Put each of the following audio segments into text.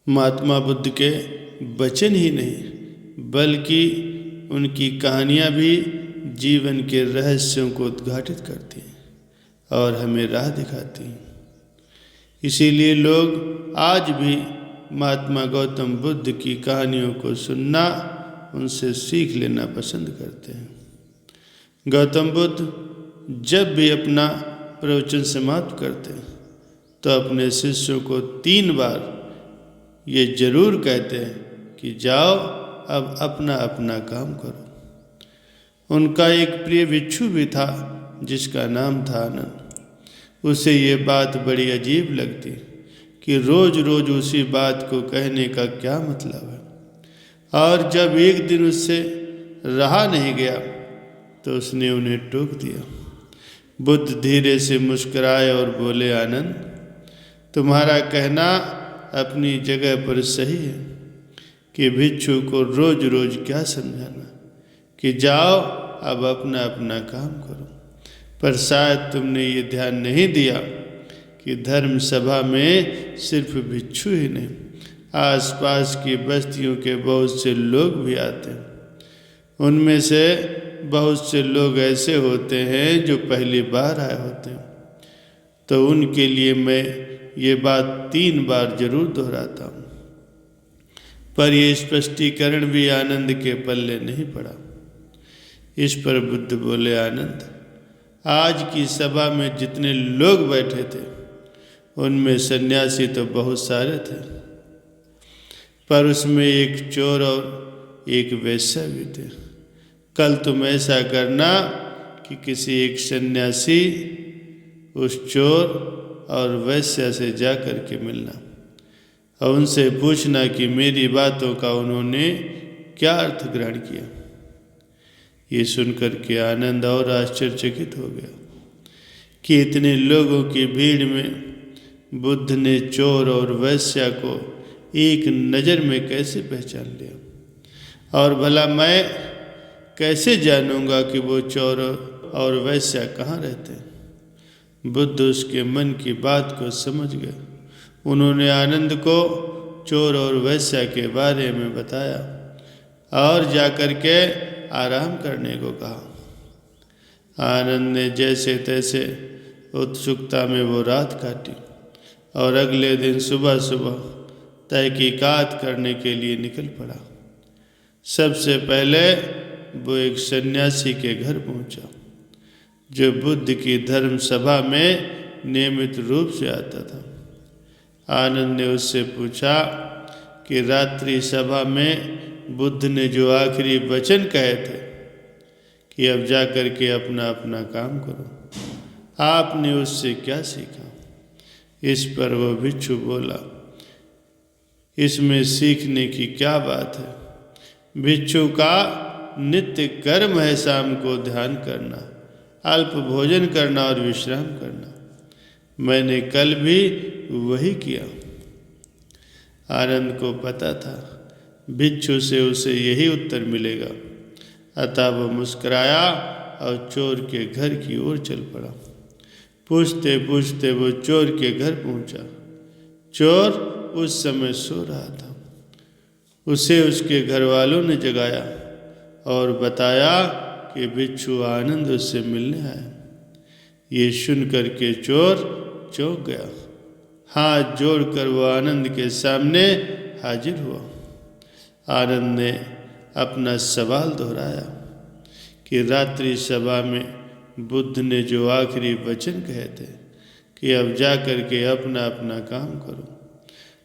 महात्मा बुद्ध के वचन ही नहीं बल्कि उनकी कहानियाँ भी जीवन के रहस्यों को उद्घाटित करती हैं और हमें राह दिखाती हैं। इसीलिए लोग आज भी महात्मा गौतम बुद्ध की कहानियों को सुनना, उनसे सीख लेना पसंद करते हैं। गौतम बुद्ध जब भी अपना प्रवचन समाप्त करते तो अपने शिष्यों को 3 बार ये जरूर कहते हैं कि जाओ अब अपना अपना काम करो। उनका एक प्रिय भिक्षु भी था जिसका नाम था आनंद। उसे ये बात बड़ी अजीब लगती कि रोज रोज उसी बात को कहने का क्या मतलब है। और जब एक दिन उससे रहा नहीं गया तो उसने उन्हें टोक दिया। बुद्ध धीरे से मुस्कुराए और बोले, आनंद, तुम्हारा कहना अपनी जगह पर सही है कि भिक्षु को रोज रोज क्या समझाना कि जाओ अब अपना अपना काम करो। पर शायद तुमने ये ध्यान नहीं दिया कि धर्म सभा में सिर्फ भिक्षु ही नहीं, आसपास की बस्तियों के बहुत से लोग भी आते हैं। उनमें से बहुत से लोग ऐसे होते हैं जो पहली बार आए होते हैं। तो उनके लिए मैं ये बात 3 बार जरूर दोहराता हूँ। पर यह स्पष्टीकरण भी आनंद के पल्ले नहीं पड़ा। इस पर बुद्ध बोले, आनंद, आज की सभा में जितने लोग बैठे थे उनमें सन्यासी तो बहुत सारे थे, पर उसमें एक चोर और एक वेश्या भी थे। कल तुम ऐसा करना कि किसी एक सन्यासी उस चोर और वैश्या से जा कर के मिलना और उनसे पूछना कि मेरी बातों का उन्होंने क्या अर्थ ग्रहण किया। ये सुनकर के आनंद और आश्चर्यचकित हो गया कि इतने लोगों की भीड़ में बुद्ध ने चोर और वैश्या को एक नज़र में कैसे पहचान लिया। और भला मैं कैसे जानूंगा कि वो चोर और वैश्या कहाँ रहते हैं। बुद्ध उसके मन की बात को समझ गए। उन्होंने आनंद को चोर और वैश्या के बारे में बताया और जाकर के आराम करने को कहा। आनंद ने जैसे तैसे उत्सुकता में वो रात काटी और अगले दिन सुबह सुबह तहकीकात करने के लिए निकल पड़ा। सबसे पहले वो एक सन्यासी के घर पहुंचा जो बुद्ध की धर्म सभा में नियमित रूप से आता था। आनंद ने उससे पूछा कि रात्रि सभा में बुद्ध ने जो आखिरी वचन कहे थे कि अब जाकर के अपना अपना काम करो, आपने उससे क्या सीखा। इस पर वह भिक्षु बोला, इसमें सीखने की क्या बात है। भिक्षु का नित्य कर्म है शाम को ध्यान करना, अल्प भोजन करना और विश्राम करना। मैंने कल भी वही किया। आनंद को पता था भिक्षु से उसे यही उत्तर मिलेगा, अतः वह मुस्कुराया और चोर के घर की ओर चल पड़ा। पूछते पूछते वो चोर के घर पहुंचा। चोर उस समय सो रहा था। उसे उसके घर वालों ने जगाया और बताया कि भिक्षु आनंद उससे मिलने आया। ये सुनकर के चोर चौंक गया। हाथ जोड़कर वो आनंद के सामने हाजिर हुआ। आनंद ने अपना सवाल दोहराया कि रात्रि सभा में बुद्ध ने जो आखिरी वचन कहे थे कि अब जा कर के अपना अपना काम करो,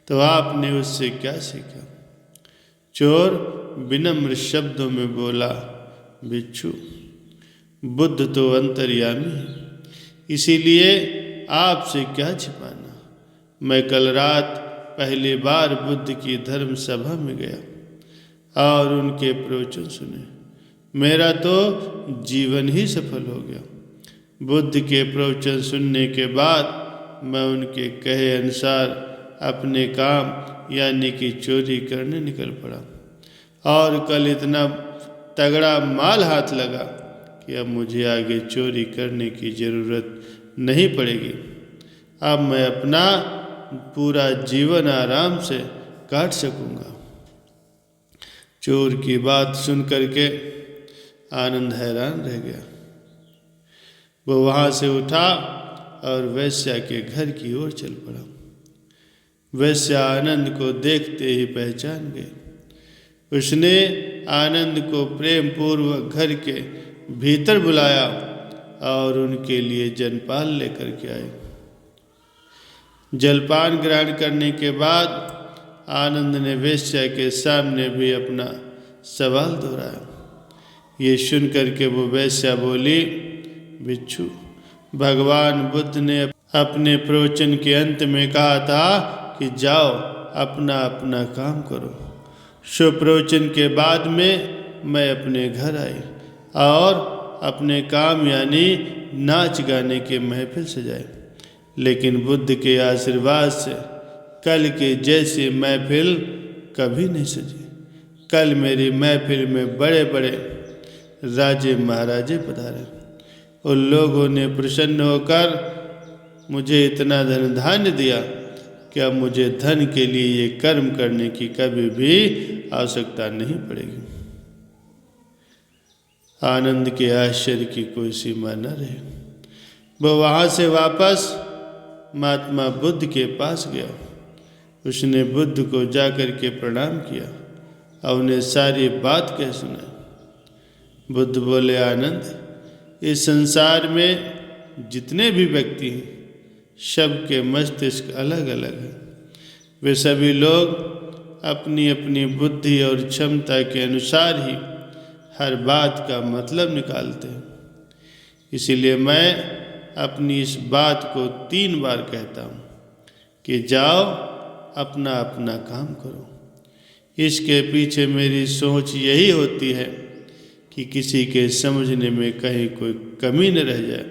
तो आपने उससे क्या सीखा। चोर विनम्र शब्दों में बोला, भिक्षु, बुद्ध तो अंतर्यामी है, इसीलिए आपसे क्या छिपाना। मैं कल रात पहली बार बुद्ध की धर्म सभा में गया और उनके प्रवचन सुने। मेरा तो जीवन ही सफल हो गया। बुद्ध के प्रवचन सुनने के बाद मैं उनके कहे अनुसार अपने काम यानी कि चोरी करने निकल पड़ा और कल इतना तगड़ा माल हाथ लगा कि अब मुझे आगे चोरी करने की ज़रूरत नहीं पड़ेगी। अब मैं अपना पूरा जीवन आराम से काट सकूँगा। चोर की बात सुन करके आनंद हैरान रह गया। वो वहाँ से उठा और वेश्या के घर की ओर चल पड़ा। वेश्या आनंद को देखते ही पहचान गई। उसने आनंद को प्रेम पूर्वक घर के भीतर बुलाया और उनके लिए जलपान लेकर के आई। जलपान ग्रहण करने के बाद आनंद ने वेश्या के सामने भी अपना सवाल दोहराया। ये सुन करके वो वेश्या बोली, भिक्षु, भगवान बुद्ध ने अपने प्रवचन के अंत में कहा था कि जाओ अपना अपना काम करो। सो प्रवचन के बाद में मैं अपने घर आई और अपने काम यानी नाच गाने के महफिल सजाए, लेकिन बुद्ध के आशीर्वाद से कल के जैसी महफिल कभी नहीं सजी। कल मेरी महफिल में बड़े बड़े राजे महाराजे पधारे। उन लोगों ने प्रसन्न होकर मुझे इतना धन धान्य दिया कि अब मुझे धन के लिए ये कर्म करने की कभी भी आवश्यकता नहीं पड़ेगी। आनंद के आश्चर्य की कोई सीमा न रही। वो वहाँ से वापस महात्मा बुद्ध के पास गया। उसने बुद्ध को जाकर के प्रणाम किया और उन्हें सारी बात कह सुनाई। बुद्ध बोले, आनंद, इस संसार में जितने भी व्यक्ति हैं सबके मस्तिष्क अलग अलग हैं। वे सभी लोग अपनी अपनी बुद्धि और क्षमता के अनुसार ही हर बात का मतलब निकालते हैं। इसीलिए मैं अपनी इस बात को 3 बार कहता हूँ कि जाओ अपना अपना काम करो। इसके पीछे मेरी सोच यही होती है कि किसी के समझने में कहीं कोई कमी न रह जाए,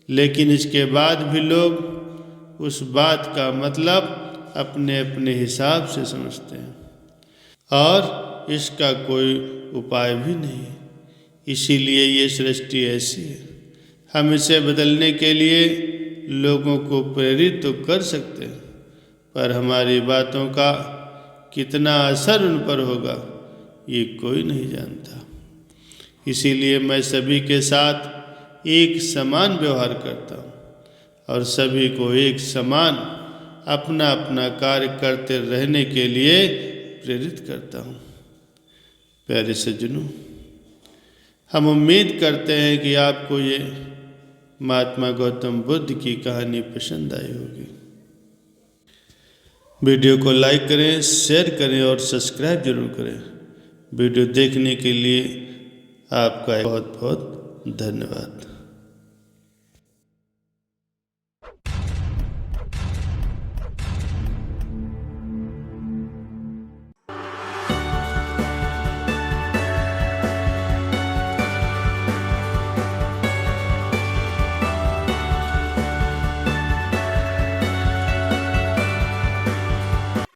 लेकिन इसके बाद भी लोग उस बात का मतलब अपने अपने हिसाब से समझते हैं और इसका कोई उपाय भी नहीं है। इसीलिए ये सृष्टि ऐसी है। हम इसे बदलने के लिए लोगों को प्रेरित तो कर सकते हैं, पर हमारी बातों का कितना असर उन पर होगा ये कोई नहीं जानता। इसीलिए मैं सभी के साथ एक समान व्यवहार करता हूँ और सभी को एक समान अपना अपना कार्य करते रहने के लिए प्रेरित करता हूँ। प्यारे सज्जनों, हम उम्मीद करते हैं कि आपको ये महात्मा गौतम बुद्ध की कहानी पसंद आई होगी। वीडियो को लाइक करें, शेयर करें और सब्सक्राइब जरूर करें। वीडियो देखने के लिए आपका बहुत बहुत धन्यवाद।